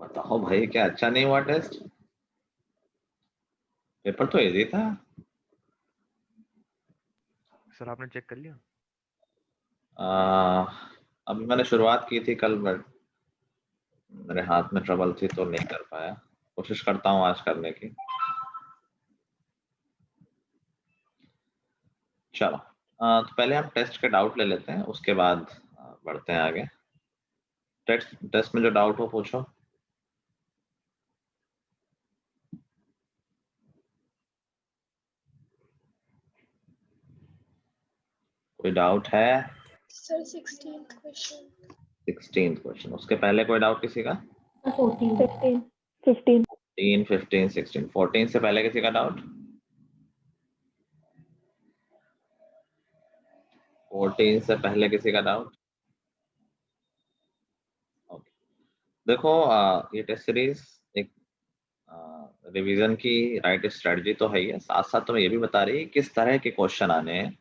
बताओ भाई, क्या अच्छा नहीं हुआ टेस्ट? पेपर तो इजी था। सर आपने चेक कर लिया? अभी मैंने शुरुआत की थी कल, बट मेरे हाथ में ट्रबल थी तो नहीं कर पाया। कोशिश करता हूँ आज करने की। चलो, तो पहले हम टेस्ट के डाउट ले लेते हैं, उसके बाद बढ़ते हैं आगे। टेस्ट टेस्ट में जो डाउट हो पूछो। कोई डाउट है? Sir 16th question. 16th question, उसके पहले कोई डाउट किसी का? 14 15 15 15 15 16 14 से पहले किसी का डाउट? 14 से पहले किसी का डाउट? ओके, देखो ये टेस्ट सीरीज एक रिवीजन की राइट स्ट्रेटजी तो है ही है, साथ साथ तुम्हें ये भी बता रही है किस तरह के क्वेश्चन आने हैं,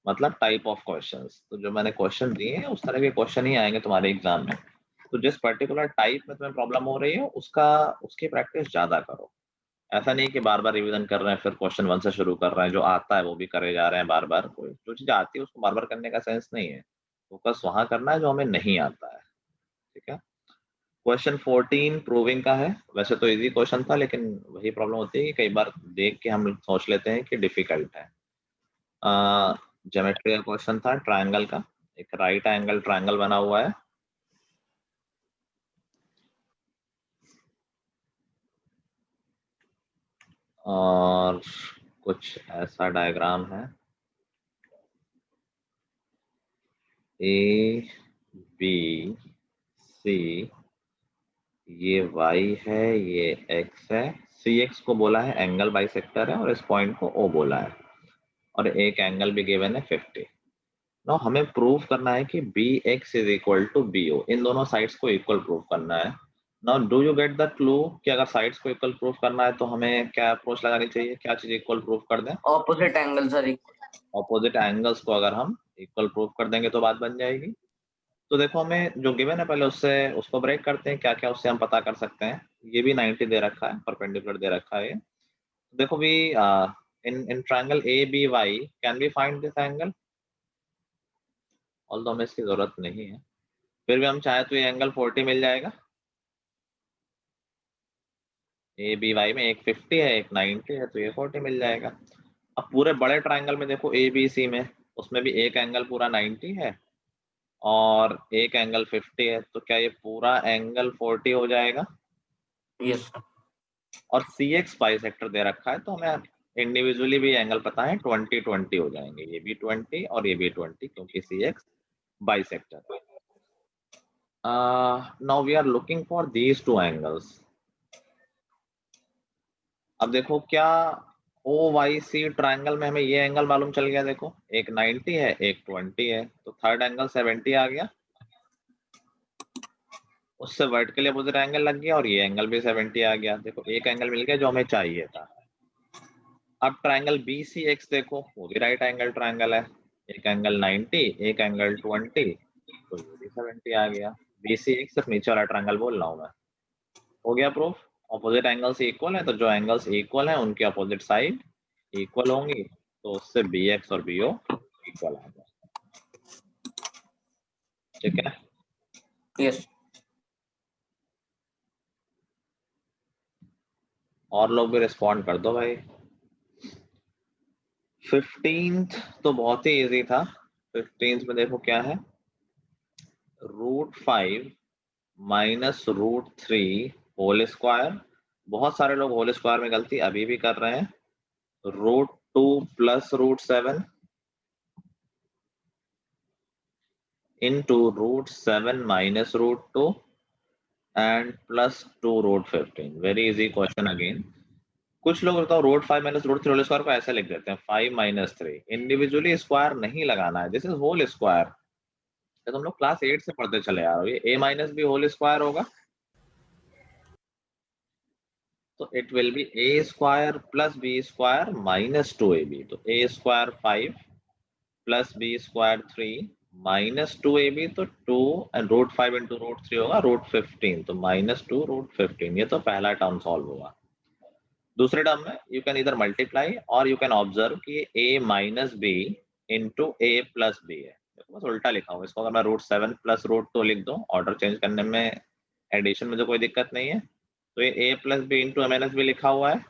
मतलब टाइप ऑफ क्वेश्चंस। तो जो मैंने क्वेश्चन दिए हैं उस तरह के क्वेश्चन ही आएंगे तुम्हारे एग्जाम में। तो जिस पर्टिकुलर टाइप में तुम्हें प्रॉब्लम हो रही है उसकी प्रैक्टिस ज्यादा करो। ऐसा नहीं कि बार बार रिवीजन कर रहे हैं फिर क्वेश्चन 1 से शुरू कर रहे हैं, जो आता है वो भी करे जा रहे हैं बार बार। कोई जो चीज आती है उसको बार बार करने का सेंस नहीं है। फोकस वहां करना है जो हमें नहीं आता है। ठीक है। क्वेश्चन 14 प्रूविंग का है। वैसे तो इजी क्वेश्चन था, लेकिन वही प्रॉब्लम होती है कि कई बार देख के हम सोच लेते हैं कि डिफिकल्ट है। ज्योमेट्री का क्वेश्चन था, ट्रायंगल का। एक राइट एंगल ट्रायंगल बना हुआ है, और कुछ ऐसा डायग्राम है। ए बी सी, ये y है, ये x है। सी एक्स को बोला है एंगल बाइसेक्टर है, और इस पॉइंट को O बोला है, और एक एंगल भी गिवन है 50। नाउ हमें प्रूव करना है कि B X is equal to B O, इन दोनों साइड्स को इक्वल प्रूव करना है। Now do you get the clue कि अगर साइड्स को इक्वल प्रूव करना है तो हमें क्या अप्रोच लगानी चाहिए, क्या चीज इक्वल प्रूव कर दें? Opposite angle sir. Opposite angles को अगर हम इक्वल प्रूव कर देंगे तो बात बन जाएगी। तो देखो, हमें जो गिवन है पहले उससे उसको ब्रेक करते हैं, क्या क्या उससे हम पता कर सकते हैं। ये भी 90 दे रखा है, परपेंडिकुलर दे रखा है ये। देखो भी, in triangle A B Y can be find this angle, although हमें इसकी जरूरत नहीं है, फिर भी हम चाहे तो ये एंगल 40 मिल जाएगा। ए बी वाई में एक 50 है, एक 90 है, तो ये 40 मिल जाएगा। अब पूरे बड़े ट्रायंगल में देखो, ए बी सी में, उसमें भी एक एंगल पूरा 90 है और एक एंगल 50 है, तो क्या ये पूरा एंगल 40 हो जाएगा? यस। और सी एक्स बाइसेक्टर दे रखा है, तो हमें इंडिविजुअली भी एंगल पता है, 20 20 हो जाएंगे, ये भी 20 और ये भी 20, क्योंकि सी एक्स बाइसेक्टर है। Now we are looking for these two angles. अब देखो, क्या ओ वाई सी ट्राइंगल में हमें ये एंगल मालूम चल गया। देखो, एक 90 है, एक 20 है, तो थर्ड एंगल 70 आ गया। उससे वर्टिकली अपोजिट एंगल लग गया और ये एंगल भी 70 आ गया। देखो, एक एंगल मिल गया जो हमें चाहिए था। अब ट्राइंगल बी सी एक्स देखो, वो भी राइट एंगल ट्राइंगल है। एक एंगल 90, एक एंगल 20, तो ये भी 70 आ गया। बी सी एक्स सिर्फ नीचे वाला ट्राइंगल बोल रहा हूँ मैं। हो गया प्रूफ। ऑपोजिट एंगल्स इक्वल है, तो जो एंगल्स इक्वल है उनकी अपोजिट साइड इक्वल होंगी, तो उससे बी एक्स और बी ओ इक्वल आ जाए। ठीक है। यस। और लोग भी रिस्पॉन्ड कर दो भाई। 15th तो बहुत ही इजी था। 15th में देखो क्या है, √5 माइनस √3 होल स्क्वायर। बहुत सारे लोग होल स्क्वायर में गलती अभी भी कर रहे हैं। √2 plus √7 into √7 minus √2 and plus 2 √15। Very easy question again. कुछ लोग बताओ √5 माइनस √3 होल स्क्वायर को ऐसे लिख देते हैं 5 माइनस 3। इंडिविजुअली स्क्वायर नहीं लगाना है, दिस इज होल स्क्वायर। तो तुम लोग क्लास 8 से पढ़ते चले आ रहे हो, ये a minus B whole square होगा, तो it will be a square plus b square minus 2ab। तो a square 5 plus b square 3 -2ab तो 2 एंड √5 इंटू √3 होगा √15, तो -2 √15, ये तो पहला टर्म सॉल्व हुआ। दूसरे टर्म में यू कैन इधर मल्टीप्लाई और यू कैन ऑब्जर्व कि a minus B into a plus B है, देखो बस उल्टा लिखा हुआ। इसको अगर मैं √7 प्लस √2 लिख दूं, ऑर्डर चेंज करने में, एडिशन में तो कोई दिक्कत नहीं है। तो ये a plus B into minus B लिखा हुआ है,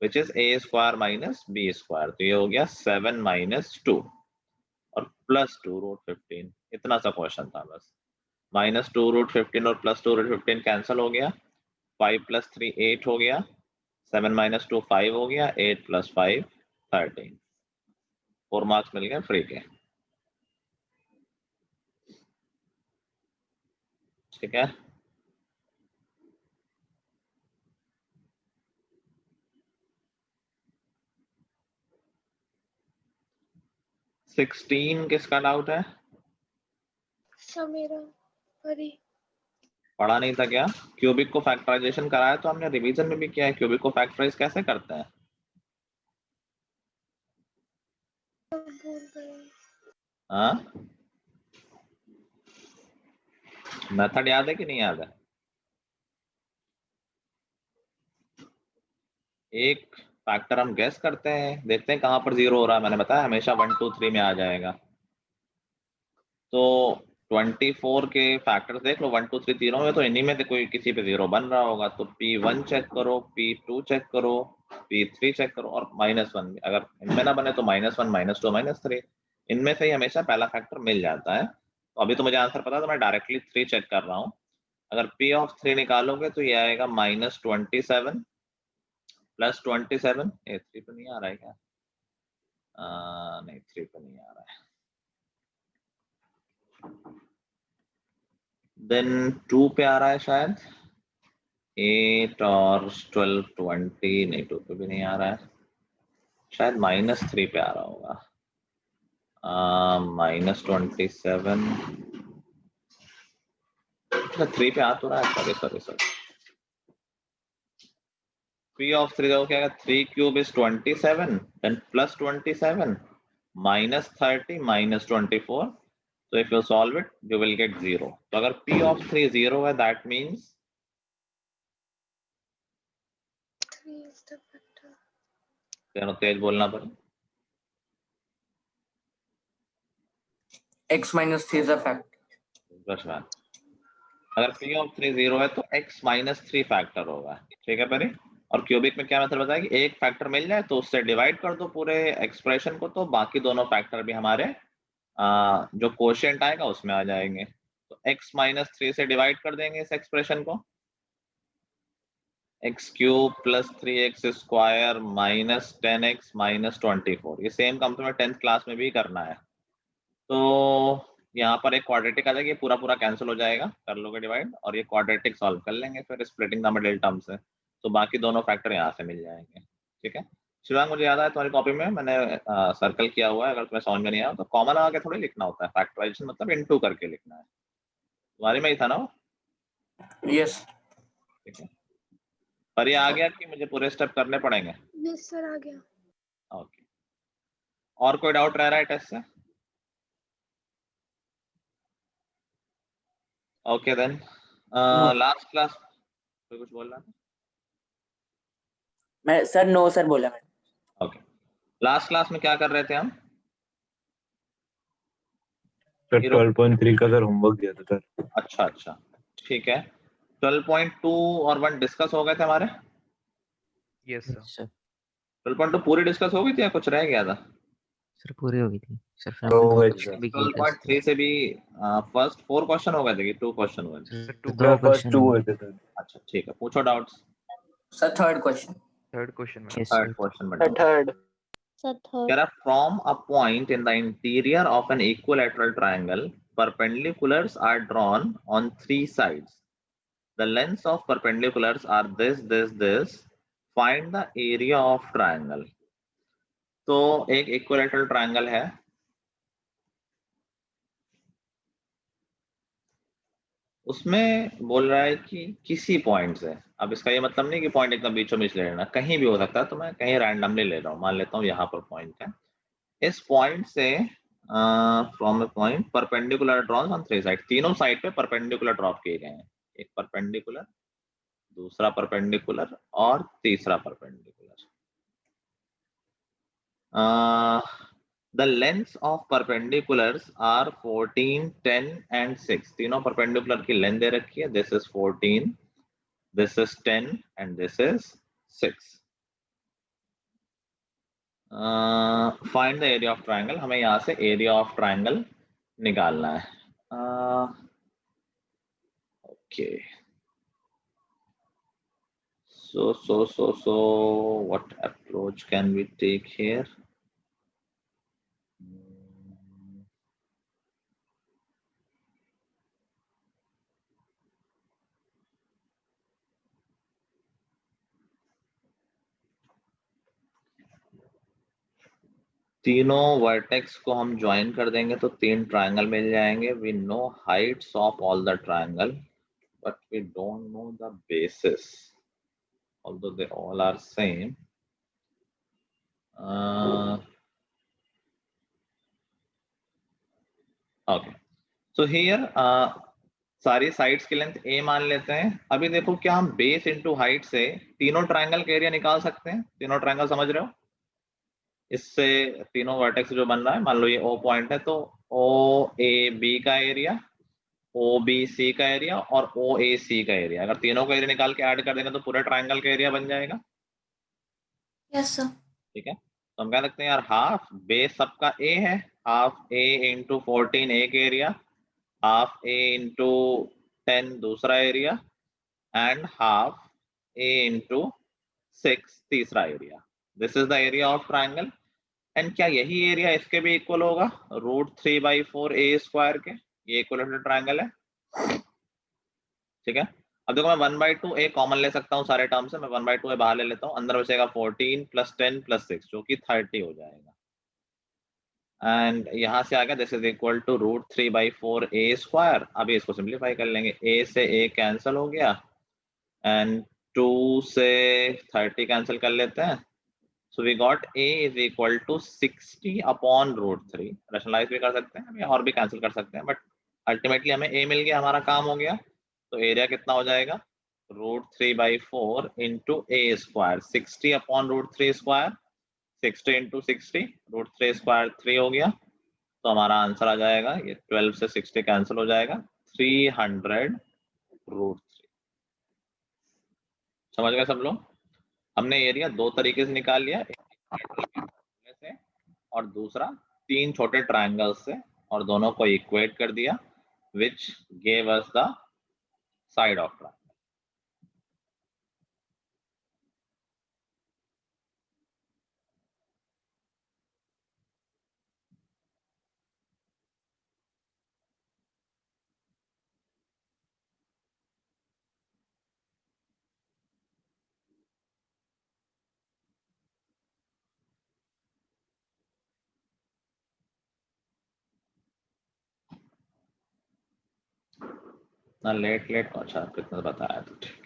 which is a square minus B square, तो ये हो गया 7 माइनस 2 और प्लस 2 √15। इतना सा क्वेश्चन था बस। -2 √15 और +2 √15 कैंसिल हो गया, 5 + 3 8 हो गया, 7 - 2 5 हो गया, 8 + 5 13। 4 मार्क्स मिल गए फ्री के। ठीक है, सिक्सटीन किसका डाउट है? समीरा परी। पढ़ा नहीं था क्या? क्यूबिक को फैक्टराइजेशन कराया तो हमने, रिवीजन में भी किया है। क्यूबिक को फैक्टराइज कैसे करते हैं? भूल गए। हाँ, मेथड याद है कि नहीं याद है? एक फैक्टर हम गैस करते हैं, देखते हैं कहां पर 0 हो रहा है। मैंने बताया हमेशा 1 2 3 में आ जाएगा। तो 24 के फैक्टर्स देख लो, 1 2 3 तीनों में, तो इन्हीं में से कोई किसी पे 0 बन रहा होगा। तो P1 चेक करो, P2 चेक करो, P3 चेक करो, और -1 भी। अगर इनमें ना बने तो -1 -2 -3, इनमें से ही हमेशा पहला फैक्टर मिल जाता है। तो अभी तो मुझे आंसर पता, तो मैं डायरेक्टली 3 चेक कर रहा हूँ। अगर P ऑफ 3 निकालोगे तो ये आएगा -27 + 27, ये 3 पे नहीं आ रहा है क्या? नहीं 3 पे नहीं आ रहा है। देन 2 पे आ रहा है शायद, 8 और 12 20, नहीं 2 पे भी नहीं आ रहा है, शायद -3 पे आ रहा होगा। -27, 3 पे आ तो रहा है, सॉरी। P of 3 देखो क्या है, 3 cube is 27, then +27 -30 -24, so if you solve it you will get 0। तो अगर P of 3 0 है, that means 3 is the factor. तेज बोलना पड़े। X minus 3 is a fact. अगर P of 3 0 है तो x - 3 फैक्टर होगा। ठीक है परी? और क्यूबिक में क्या मेथड बताया कि एक फैक्टर मिल जाए तो उससे डिवाइड कर दो पूरे एक्सप्रेशन को, तो बाकी दोनों फैक्टर भी हमारे जो कोशेंट आएगा उसमें आ जाएंगे। तो x - 3 से डिवाइड कर देंगे इस एक्सप्रेशन को, x³ + 3x² - 10x - 24। ये सेम काम तुम्हें 10th क्लास में भी करना है। तो यहाँ पर एक क्वाड्रेटिक आ जाएगी, पूरा पूरा कैंसिल हो जाएगा, कर लोगे डिवाइड, और ये क्वाड्रेटिक सॉल्व कर लेंगे फिर स्प्लिटिंग द मिडिल टर्म से, तो बाकी दोनों फैक्टर यहाँ से मिल जाएंगे। ठीक है शिवांग, मुझे याद है तुम्हारी कॉपी में मैंने सर्कल किया हुआ है, अगर तुम्हें समझ में नहीं आया तो कॉमा लगा के थोड़ी लिखना होता है, फैक्टराइजेशन मतलब इनटू करके लिखना है। तुम्हारी में ही था ना वो? Yes. ठीक है, पर ये आ गया कि मुझे पूरे स्टेप करने पड़ेंगे? यस सर, आ गया। ओके, और कोई डाउट रह रहा है टेस्ट से? ओके देन, लास्ट क्लास कोई कुछ बोल रहा था? मैं सर नो सर बोला मैं। ओके, लास्ट क्लास में क्या कर रहे थे हम? सर 12.3 का सर होमवर्क दिया था सर। अच्छा, ठीक है। 12.2 और 1 डिस्कस हो गए थे हमारे? Yes sir. 12.2 पूरी डिस्कस हो गई थी या कुछ रह गया था? सर पूरी हो गई थी सर, फिर हो हमने गई 2 थी क्वेश्चन भी किए थे 12.3 से भी फर्स्ट 4 क्वेश्चन हो गए थे कि 2 क्वेश्चन हुए थे? सर, सर 2 फर्स्ट क्वेश्चन 2 हुए हुए थे सर। अच्छा ठीक है, पूछो doubts. Sir, third question. Third question में। Yes, third sir. क्वेश्चन में डाउट थर्ड कह रहा, from a point in the interior of an equilateral triangle perpendiculars are drawn on 3 sides. The lengths of perpendiculars are this. Find the area of triangle. तो एक equilateral triangle है, उसमें बोल रहा है कि किसी पॉइंट से, अब इसका ये मतलब नहीं कि पॉइंट एकदम बीचों बीच ले लेना, कहीं भी हो सकता है, तो मैं कहीं रैंडमली ले रहा हूँ, मान लेता हूँ यहाँ पर पॉइंट है, इस पॉइंट से from a point perpendicular drawn on three side, तीनों साइड पे परपेंडिकुलर ड्रॉप किए गए हैं, एक परपेंडिकुलर, दूसरा परपेंडिकुलर और तीसरा perpendicular. The lengths of perpendiculars are 14, 10 and 6. तीनों perpendicular की लेंथ दे रखी है, this is 14, this is 10 and this is 6. Find the area of triangle, हमें यहाँ से area of triangle निकालना है। Okay. So what approach can we take here? तीनों वर्टेक्स को हम ज्वाइन कर देंगे तो तीन ट्रायंगल मिल जाएंगे। We know heights of all the triangle but we don't know the basis although they all are same. Okay, so here सारी साइड्स की लेंथ a मान लेते हैं। अभी देखो क्या हम बेस इंटू हाइट से तीनों ट्रायंगल का एरिया निकाल सकते हैं? तीनों ट्रायंगल समझ रहे हो? इससे तीनों वर्टेक्स जो बन रहा है, मान लो ये O पॉइंट है तो OAB का एरिया, OBC का एरिया और OAC का एरिया, अगर तीनों का एरिया निकाल के ऐड कर देंगे तो पूरे ट्रायंगल का एरिया बन जाएगा। Yes sir. ठीक है, तो हम कह सकते हैं यार हाफ बेस सबका A है, हाफ A इंटू 14 एक एरिया, हाफ A इंटू 10 दूसरा area and half A into 6 तीसरा area. This is the area of triangle. And क्या यही एरिया इसके भी इक्वल होगा √3/4 A स्क्वायर के? ये इक्विलेटरल ट्रायंगल है। ठीक है, अब देखो मैं 1/2 A कॉमन ले सकता हूँ सारे टर्म से, मैं 1/2 A बाहर ले लेता हूँ, अंदर बचेगा 14 + 10 + 6 जो कि 30 हो जाएगा। एंड यहाँ से आ गया this is equal to √3/4 A square. अभी इसको सिंप्लीफाई कर लेंगे, A से A कैंसिल हो गया एंड 2 से 30 कैंसिल कर लेते हैं। So we got A is equal to 60 upon √3. Rationalise भी कर सकते हैं और भी कैंसिल कर सकते हैं, बट अल्टीमेटली हमें A मिल गया, हमारा काम हो गया। तो एरिया कितना हो जाएगा √3/4 into A square, 60 upon √3 square, 60 into 60, √3 square 3 हो गया। तो हमारा आंसर आ जाएगा, ये 12 से 60 कैंसिल हो जाएगा, 300√3। समझ गए सब लोग? हमने एरिया दो तरीके से निकाल लिया, से और दूसरा तीन छोटे ट्रायंगल्स से, और दोनों को इक्वेट कर दिया which gave us the side of triangle. ना लेट अच्छा कितना बताया तो ठीक।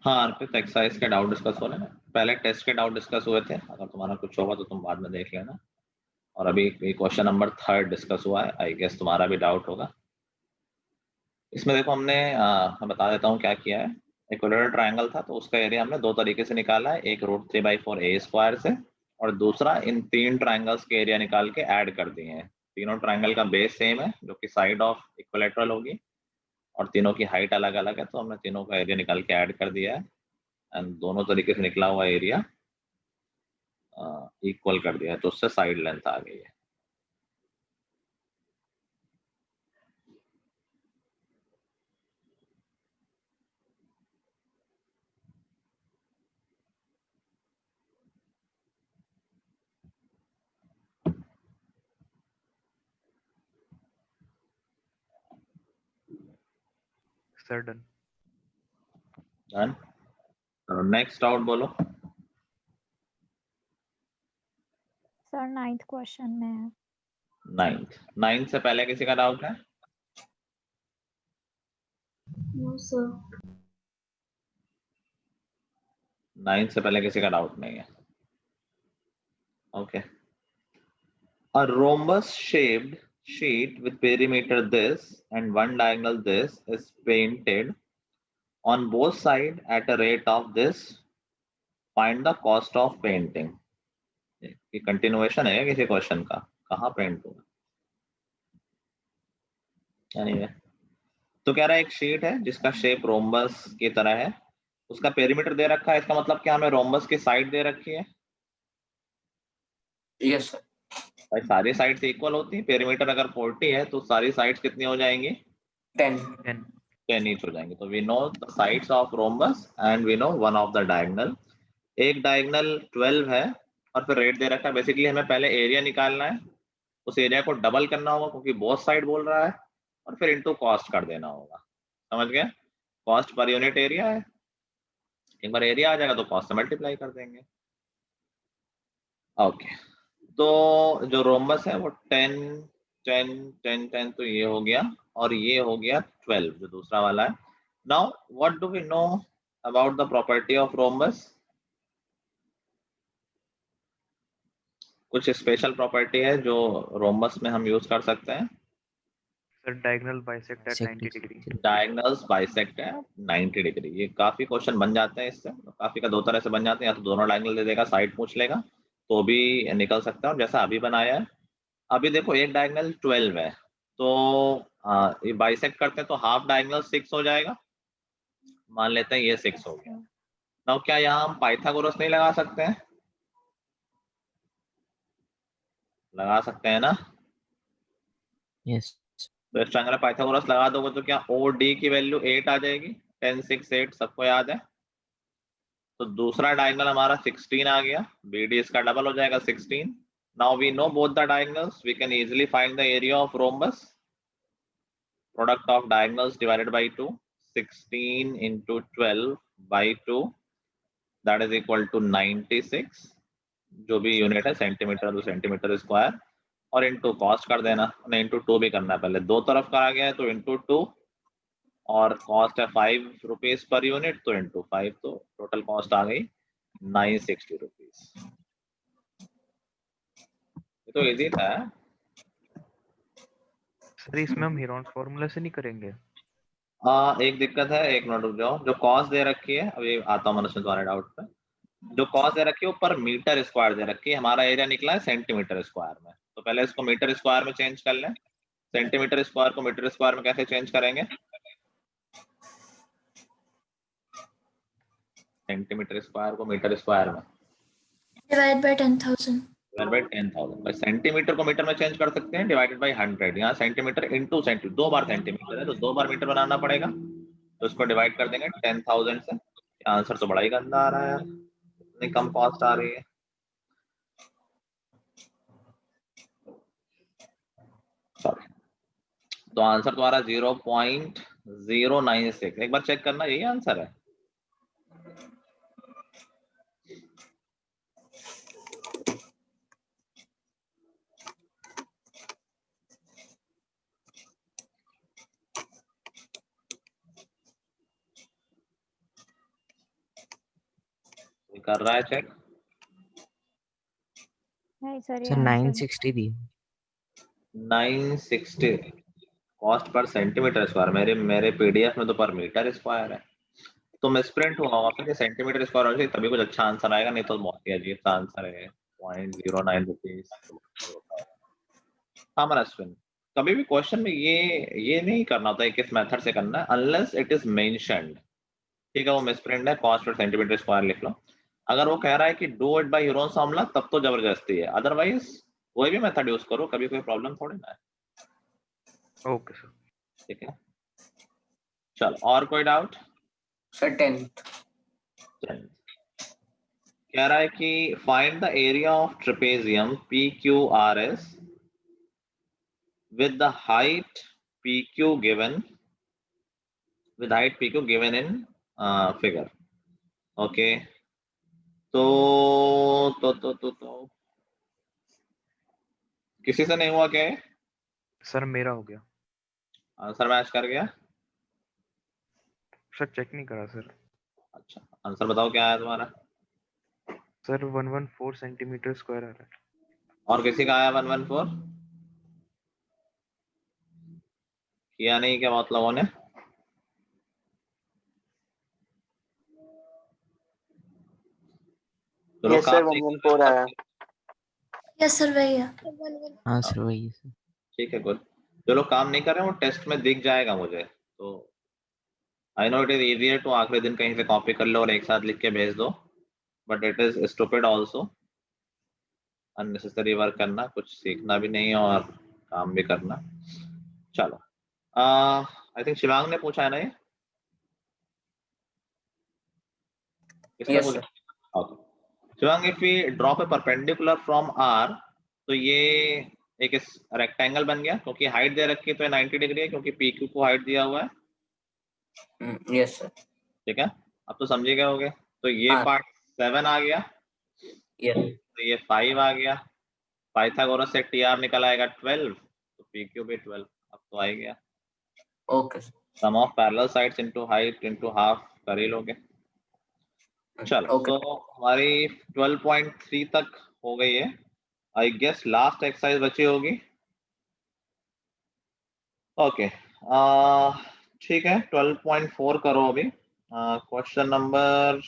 हाँ अर्पित, एक्सरसाइज के डाउट डिस्कस हो रहे हैं, पहले टेस्ट के डाउट डिस्कस हुए थे, अगर तुम्हारा कुछ होगा तो तुम बाद में देख लेना। और अभी क्वेश्चन नंबर 3 डिस्कस हुआ है, आई गेस तुम्हारा भी डाउट होगा। इसमें देखो हमने मैं बता देता हूँ क्या किया है। इक्विलेटरल ट्रायंगल था तो उसका एरिया हमने दो तरीके से निकाला है, एक √3/4 A स्क्वायर से, और दूसरा इन तीन ट्रायंगल्स के एरिया निकाल के ऐड कर दिए हैं। तीनों ट्रायंगल का बेस सेम है जो कि साइड ऑफ इक्विलेटरल होगी, और तीनों की हाइट अलग अलग है, तो हमने तीनों का एरिया निकाल के ऐड कर दिया है एंड दोनों तरीके से निकला हुआ एरिया इक्वल कर दिया है, तो उससे साइड लेंथ आ गई है। Sir done. Done. Next doubt बोलो। सर 9th क्वेश्चन में है। 9th से पहले किसी का डाउट है? No, sir. 9th से पहले किसी का डाउट नहीं है। Okay. A rhombus shaped sheet with perimeter this and one diagonal this is painted on both sides at a rate of this. Find the cost of painting. ये continuation है किसी question का? कहाँ पेंट होगा? Anyway, तो कह रहा है एक शीट है जिसका शेप रोम्बस की तरह है, उसका पेरीमीटर दे रखा है। इसका मतलब क्या हमें रोम्बस की साइड दे रखी है? Yes, sir. भाई सारी साइड्स इक्वल होती है। पेरीमीटर अगर 40 है तो सारी साइड्स कितनी हो जाएंगी? 10. 10 ईच हो जाएंगे। तो we know the sides of rhombus and we know one of the diagonal. एक डायगोनल 12 है और फिर रेट दे रखा है। बेसिकली हमें पहले एरिया निकालना है, उस एरिया को डबल करना होगा क्योंकि बोथ साइड बोल रहा है, और फिर इनटू कॉस्ट कर देना होगा। समझ गए? कॉस्ट पर यूनिट एरिया है, एक बार एरिया आ जाएगा तो कॉस्ट से मल्टीप्लाई कर देंगे। ओके, तो जो रोम्बस है वो 10 10 10 10 तो ये हो गया, और ये हो गया 12 जो दूसरा वाला है। Now what do we know about the property of rhombus? कुछ स्पेशल प्रॉपर्टी है जो रोम्बस में हम यूज कर सकते हैं? Sir diagonal bisect at 90 degree. Diagonals bisect है 90 डिग्री। ये काफी क्वेश्चन बन जाते हैं इससे, काफी का दो तरह से बन जाते हैं। या तो दोनों डायगोनल दे देगा, साइड पूछ लेगा तो भी निकल सकता है, और जैसा अभी बनाया है। अभी देखो एक डायगोनल 12 है तो ये बाइसेक्ट करते हैं तो हाफ डायगोनल 6 हो जाएगा। मान लेते हैं ये 6 हो गया। नाउ क्या यहाँ हम पाइथागोरस नहीं लगा सकते हैं? लगा सकते हैं ना? यस तो इस ट्रायंगल पाइथागोरस लगा दोगे तो क्या ओ डी की वैल्यू 8 आ जाएगी? 10 6 8 सबको याद है। तो दूसरा डायगोनल हमारा 16 आ गया, बी डी इसका डबल हो जाएगा 16। Now we know both the diagonals, we can easily find the area of rhombus. Product of diagonals divided by 2, 16 into 12 by 2, that is equal to 96, जो भी यूनिट है सेंटीमीटर तो centimetre square, और into cost कर देना। नहीं, into 2 भी करना है, पहले दो तरफ का आ गया है तो इनटू 2, और कॉस्ट है 5 रुपीज पर यूनिट तो इनटू 5, तो टोटल कॉस्ट आ गई 960 रुपीज। ये तो इजी था। सर इसमें हम हेरोन फॉर्मूला से नहीं करेंगे? एक दिक्कत है, एक मिनट रुक जाओ। जो कॉस्ट दे रखी है, अभी आता हूँ मनुष्य तुम्हारे डाउट पे। जो कॉस्ट दे रखी है ऊपर मीटर स्क्वायर दे रखी है, हमारा एरिया निकला है सेंटीमीटर स्क्वायर में, तो पहले इसको मीटर स्क्वायर में चेंज कर लें। सेंटीमीटर स्क्वायर को मीटर स्क्वायर में कैसे चेंज करेंगे? सेंटीमीटर स्क्वायर को मीटर स्क्वायर में Divide by 10,000. Divide by 10,000। Centimetre को मीटर में चेंज कर सकते हैं, डिवाइडेड बाय 100। यहाँ सेंटीमीटर इनटू सेंटीमीटर, 2 बार सेंटीमीटर है तो 2 बार मीटर बनाना पड़ेगा, तो इसको डिवाइड कर देंगे 10,000 से। आंसर तो बड़ा ही गंदा आ रहा है यार, इतनी कम कॉस्ट आ रही है। सॉरी, तो आंसर तुम्हारा 0.096। एक बार चेक करना, यही आंसर है। कर रहा है चेक? नहीं सर, ये सर आंसर 960 दी 960 कॉस्ट पर सेंटीमीटर स्क्वायर। मेरे पीडीएफ में तो पर मीटर स्क्वायर है, तो मिसप्रिंट हुआ होगा फिर। सेंटीमीटर स्क्वायर होना चाहिए तभी कुछ अच्छा आंसर आएगा, नहीं तो बहुत ही अजीब सा आंसर है। 0.09 रुपीज। हाँ मनस्विन, कभी भी क्वेश्चन में ये नहीं करना होता है किस मेथड से करना है, अनलेस इट इज मेंशन्ड। ठीक है, वो मिसप्रिंट है, कॉस्ट पर सेंटीमीटर स्क्वायर लिख लो। अगर वो कह रहा है कि डू इट बाय ह्यूरोन्स फॉर्मूला तब तो जबरदस्ती है, अदरवाइज कोई भी मेथड यूज करो, कभी कोई प्रॉब्लम थोड़ी ना है। Okay sir. ठीक है, चलो और कोई डाउट? Sir 10th. कह रहा है कि find the area of trapezium PQRS with the height PQ given with height PQ given in figure. Okay. तो किसी से नहीं हुआ क्या है? सर मेरा हो गया आंसर मैच कर गया? सर, चेक नहीं करा सर। अच्छा, आंसर बताओ क्या आया तुम्हारा? सर 114 सेंटीमीटर स्क्वायर आ रहा है। और किसी का आया 114? किया नहीं क्या बहुत लोगों ने? चलो यस सर, काम नहीं 114 आया। यस सर वही है। हाँ सर वही है सर। ठीक है, गुड। जो लोग काम नहीं कर रहे हैं वो टेस्ट में दिख जाएगा मुझे। तो I know it is easier to आखिरी दिन कहीं से कॉपी कर लो और एक साथ लिख के भेज दो, but it is stupid also. Unnecessary work करना, कुछ सीखना भी नहीं और काम भी करना। चलो, आई थिंक शिवांग ने पूछा है ना ये? किसने यस पूछा? Sir. Okay. Shivang, if we drop a perpendicular from R, तो ये एक रेक्टेंगल बन गया, क्योंकि हाइट दे रखी है तो 90 डिग्री है, क्योंकि पीक्यू को हाइट दिया हुआ है। Yes sir. ठीक है, अब तो समझे गए होगे। तो ये हाँ। पार्ट 7 आ गया, यस। तो ये 5 आ गया। पाइथागोरस से टीआर निकल आएगा 12, तो पीक्यू भी 12। अब तो आ ही गया। Okay sir. Sum of parallel sides into height into half कर ही लोगे। चलो, ओके। तो हमारी 12.3 तक हो गई है। आई गेस लास्ट एक्सरसाइज बची होगी। ओके, ठीक है, 12.4 करो अभी। क्वेश्चन नंबर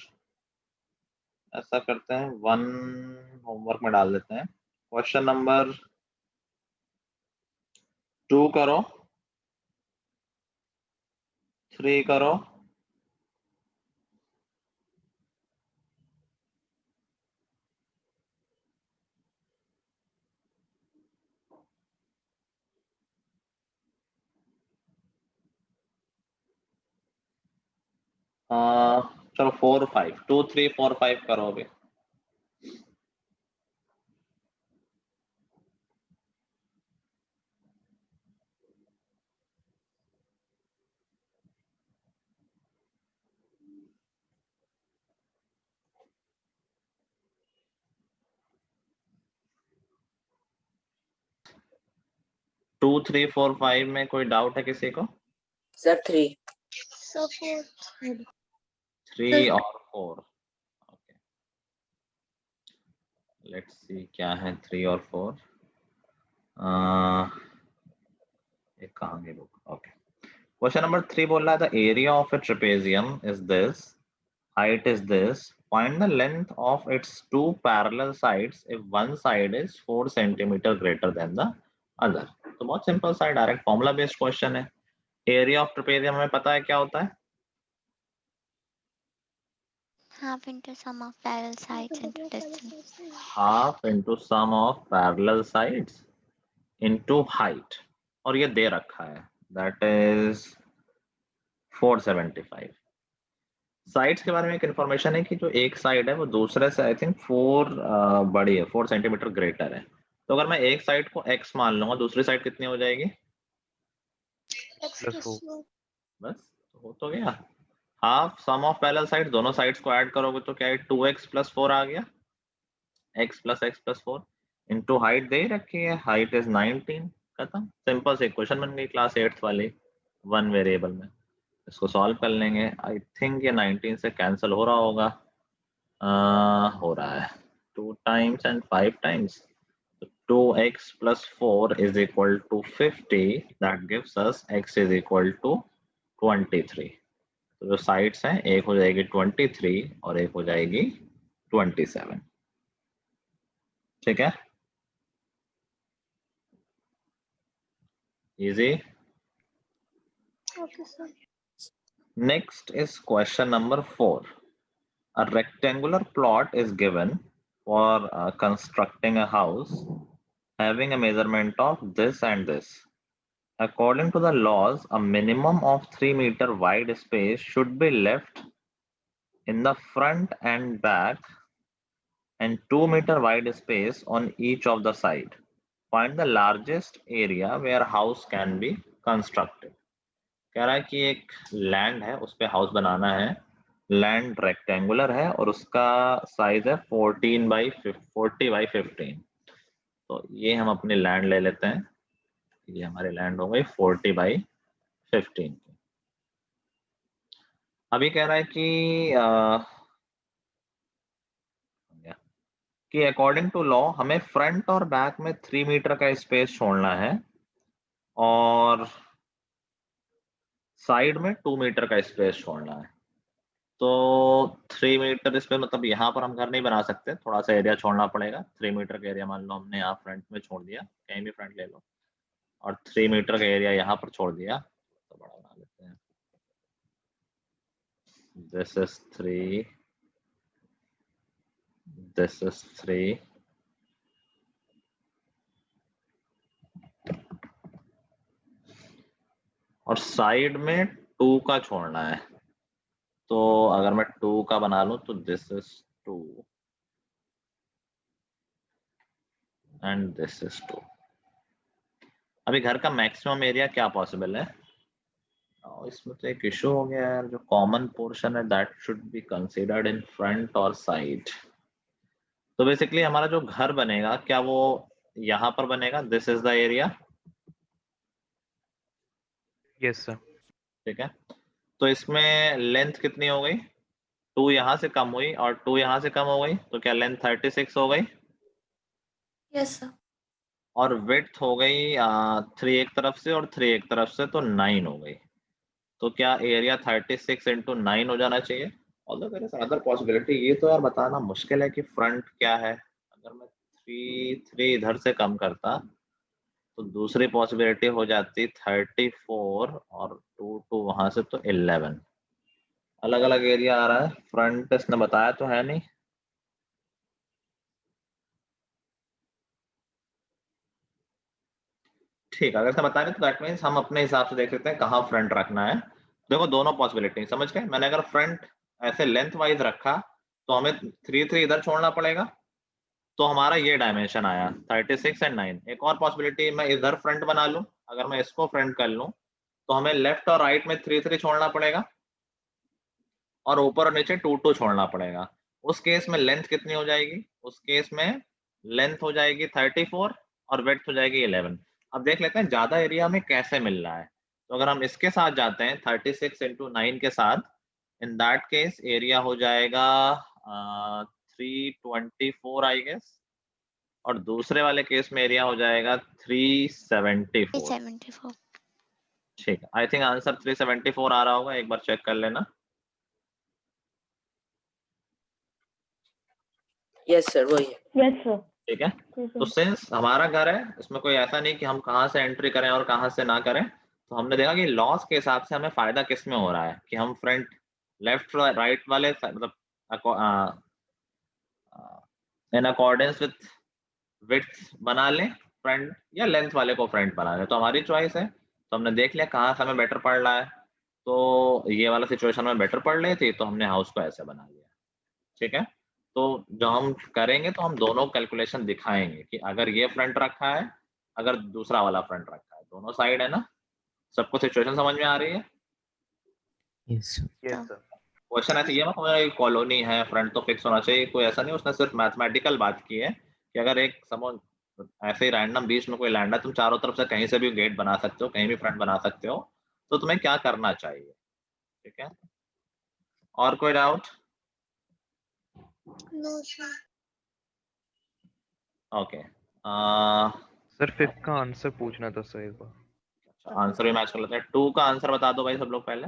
ऐसा करते हैं, 1 होमवर्क में डाल देते हैं। क्वेश्चन नंबर 2 करो, 3 करो, चलो 4 5 2 3 4 5 करो अभी। टू 3 4 5 में कोई डाउट है किसी को? सर 3। सर 4। 3 और 4। ओके, लेट्स सी क्या है 3 और 4। एक कहाँ गए लोग? ओके, क्वेश्चन नंबर 3 बोल रहा था area of A trapezium is this, height is this, find the length of its two parallel sides if one side is 4 centimeter greater than the other। तो बहुत सिंपल सा डायरेक्ट फॉर्मूला बेस्ड क्वेश्चन है। Area of trapezium हमें पता है क्या होता है? half into sum of parallel sides into distance. Half into sum of parallel sides into height, और ये दे रखा है दैट इज 475। साइड्स के बारे में एक इन्फॉर्मेशन है कि जो एक साइड है वो दूसरे से आई थिंक 4 बड़ी है, 4 सेंटीमीटर ग्रेटर है। तो अगर मैं एक साइड को x मान लूंगा, दूसरी साइड कितनी हो जाएगी? +4। बस, हो तो गया। Half sum of parallel side, दोनों साइड्स को ऐड करोगे तो क्या है, 2x + 4 आ गया, x + 4 इनटू हाइट दे ही रखी है, हाइट इज 19। खत्म, सिंपल सी इक्वेशन बन गई क्लास 8th वाली, वन वेरिएबल में। इसको सॉल्व कर लेंगे, आई थिंक ये 19 से कैंसिल हो रहा होगा। हो रहा है 2 times and 5 times, so 2x + 4 is equal to 50, that gives us x is equal to 23। तो जो साइड्स हैं, एक हो जाएगी 23 और एक हो जाएगी 27। ठीक है, easy. Okay sir. Next is question number 4. A rectangular plot is given for constructing a house having a measurement of this and this. According to the laws, a minimum of 3 meter wide space should be left in the front and back and 2 meter wide space on each of the side. Find the largest area where house can be constructed. कह रहा है कि एक land है, उस पे house बनाना है, land rectangular है और उसका साइज है 40 बाई 15। तो ये हम अपनी लैंड ले लेते हैं, ये हमारी लैंड हो गई 40 बाई 15 की। अभी कह रहा है कि अकॉर्डिंग टू लॉ हमें फ्रंट और बैक में 3 मीटर का स्पेस छोड़ना है और साइड में 2 मीटर का स्पेस छोड़ना है। तो 3 मीटर इस पे मतलब यहाँ पर हम घर नहीं बना सकते, थोड़ा सा एरिया छोड़ना पड़ेगा। 3 मीटर का एरिया मान लो हमने यहाँ फ्रंट में छोड़ दिया, कहीं भी फ्रंट ले लो, और 3 मीटर का एरिया यहाँ पर छोड़ दिया, तो बड़ा बना लेते हैं। दिस इज 3, दिस इज 3, और साइड में 2 का छोड़ना है। तो अगर मैं 2 का बना लूं तो this is 2 and this is 2। अभी घर का मैक्सिमम एरिया क्या पॉसिबल है? इसमें तो एक इशू हो गया यार, जो कॉमन पोर्शन है that should be considered in front और साइड। तो बेसिकली हमारा जो घर बनेगा क्या वो यहाँ पर बनेगा? This is the area, yes sir. ठीक है। तो इसमें लेंथ कितनी हो गई? 2 यहाँ से कम हुई और 2 यहाँ से कम हो गई, तो क्या लेंथ 36 हो गई? Yes, sir. और विड्थ हो गई 3 एक तरफ से और 3 एक तरफ से, तो 9 हो गई। तो क्या एरिया 36 इंटू 9 हो जाना चाहिए? Although there is other possibility, ये तो यार बताना मुश्किल है कि फ्रंट क्या है। अगर मैं 3 इधर से कम करता तो दूसरी पॉसिबिलिटी हो जाती 34 और 2 वहां से, तो 11। अलग अलग एरिया आ रहा है, फ्रंट इसने बताया तो है नहीं। ठीक है, अगर इसने बताया नहीं तो दैट मीन्स हम अपने हिसाब से देख सकते हैं कहाँ फ्रंट रखना है। देखो दोनों पॉसिबिलिटी समझ गए। मैंने अगर फ्रंट ऐसे लेंथ वाइज रखा तो हमें 3 इधर छोड़ना पड़ेगा, तो हमारा ये डायमेंशन आया 36 एंड 9। एक और पॉसिबिलिटी, मैं इधर फ्रंट बना लूं, अगर मैं इसको फ्रंट कर लूं तो हमें लेफ्ट और राइट में 3 छोड़ना पड़ेगा और ऊपर और नीचे 2 छोड़ना पड़ेगा। उस केस में लेंथ कितनी हो जाएगी? उस केस में लेंथ हो जाएगी 34 और विड्थ हो जाएगी 11। अब देख लेते हैं ज्यादा एरिया हमें कैसे मिल रहा है। तो अगर हम इसके साथ जाते हैं 36 इंटू 9 के साथ, इन दैट केस एरिया हो जाएगा 324 आई गेस, और दूसरे वाले केस में एरिया हो जाएगा 374। 374. ठीक है, आई थिंक आंसर 374 आ रहा होगा, एक बार चेक कर लेना। यस सर वही है। Yes sir. ठीक है, तो सिंस हमारा घर है, इसमें कोई ऐसा नहीं कि हम कहाँ से एंट्री करें और कहाँ से ना करें, तो हमने देखा कि लॉस के हिसाब से हमें फायदा किस में हो रहा है कि हम फ्रंट लेफ्ट राइट वाले मतलब इन अकॉर्डेंस विथ विड्थ बना लें फ्रंट, या लेंथ वाले को फ्रंट बना लें, तो हमारी चॉइस है। तो हमने देख लिया कहाँ से हमें बेटर पड़ रहा है, तो ये वाला सिचुएशन में बेटर पड़ रही थी, तो हमने हाउस को ऐसे बना लिया। ठीक है, तो जो हम करेंगे तो हम दोनों कैलकुलेशन दिखाएंगे कि अगर ये फ्रंट रखा है, अगर दूसरा वाला फ्रंट रखा है, दोनों साइड है ना। सबको सिचुएशन समझ में आ रही है? Yes yes sir. क्वेश्चन ऐसे ये मत समझना कि कॉलोनी है फ्रंट तो फिक्स होना चाहिए, कोई ऐसा नहीं। उसने सिर्फ मैथमेटिकल बात की है कि अगर एक सपोज ऐसे ही रैंडम बीच में कोई लैंड है, तुम चारों तरफ से कहीं से भी गेट बना सकते हो, कहीं भी फ्रंट बना सकते हो, तो तुम्हें क्या करना चाहिए। ठीक है, और कोई doubt? No, sir. Okay, sir 5th का आंसर पूछना था सर एक बार। आंसर भी मैच कर लेते हैं। 2 का आंसर बता दो भाई सब लोग पहले।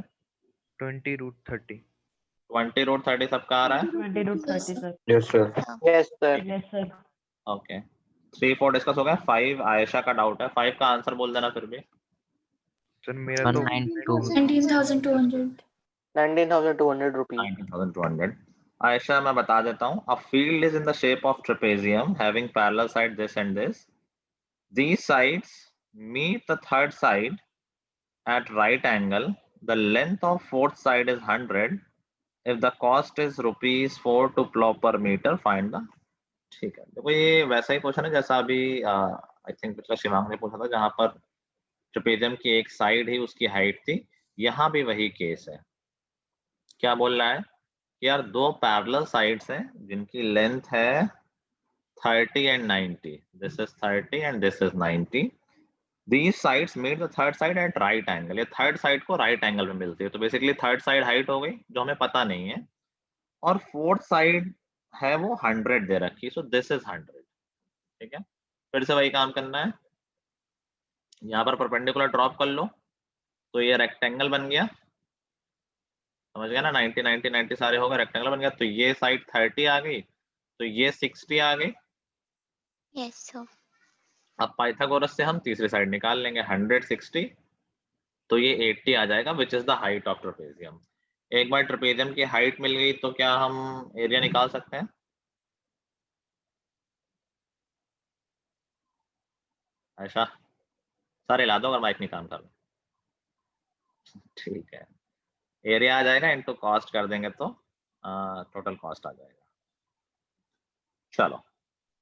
20√30। 20√30 सबका आ रहा है? 20/30 sir. Yes sir. Yes sir. Yes sir. Okay, 3-4 discuss हो गया। 5 आयशा का डाउट है, 5 का आंसर बोल देना फिर भी। सर मेरा तो 192 19,200. 19,200 रुपीज। 19,200। आयशा मैं बता देता हूँ, a field is in the shape of trapezium having parallel side this and this, these sides meet the third side at right angle, the length of fourth side is 100, if the cost is ₹4 to plow per meter, find the। ठीक है, देखो ये वैसा ही question है जैसा अभी I think पिछला शिवांग ने पूछा था, जहां पर ट्रेपेजियम की एक साइड ही उसकी हाइट थी। यहाँ भी वही केस है। क्या बोल रहा है कि यार दो पैरेलल साइड्स हैं जिनकी लेंथ है 30 and 90, this is 30 and this is 90, these sides meet the third side at right angle, ये थर्ड साइड को राइट एंगल में मिलती है, तो बेसिकली थर्ड साइड हाइट हो गई जो हमें पता नहीं है, और फोर्थ साइड है वो 100 दे रखी, सो दिस इज 100। ठीक है, फिर से वही काम करना है, यहाँ पर परपेंडिकुलर ड्रॉप कर लो तो ये रेक्टेंगल बन गया, समझ गया ना, 90 90 90 सारे हो गए, रेक्टेंगल बन गया, तो ये साइड 30 आ गई, तो ये 60 आ गई। Yes, sir. अब पाइथागोरस से हम तीसरी साइड निकाल लेंगे 160, तो ये 80 आ जाएगा, which is the height of trapezium. एक बार ट्रेपेजियम की हाइट मिल गई तो क्या हम एरिया निकाल सकते हैं? ऐसा सारे ला दो अगर माइक नहीं काम कर रहा। ठीक है, एरिया आ जाएगा, इनटू कॉस्ट कर देंगे तो टोटल कॉस्ट आ जाएगा। चलो,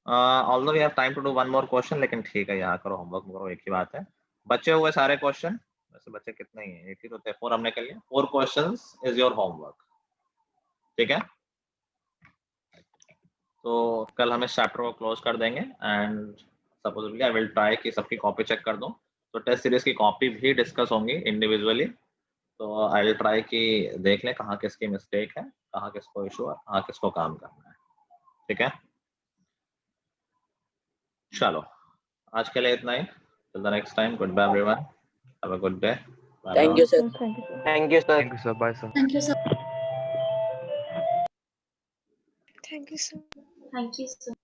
although we have time to do one more question, लेकिन ठीक है यहाँ करो, होमवर्क करो, एक ही बात है। बचे हुए सारे क्वेश्चन, वैसे बच्चे कितने ही हैं, 80 तो थे, 4 हमने कर लिया, 4 क्वेश्चंस इज योर होमवर्क। ठीक है, तो कल हम इस चैप्टर को क्लोज कर देंगे and supposedly I will try कि सबकी कॉपी चेक कर दूं, तो टेस्ट सीरीज की कॉपी भी डिस्कस होंगी इंडिविजुअली, तो आई विल ट्राई कि देख लें कहाँ किसकी मिस्टेक है, कहाँ किसको इशू है, कहाँ किसको काम करना है। ठीक है, चलो आज के लिए इतना ही, till the next time, goodbye everyone, have a good day, bye Thank bye. you, sir. Thank you. Thank you, sir. Thank you, sir. Bye, sir. Thank you, sir. Thank you, sir. Thank you, sir.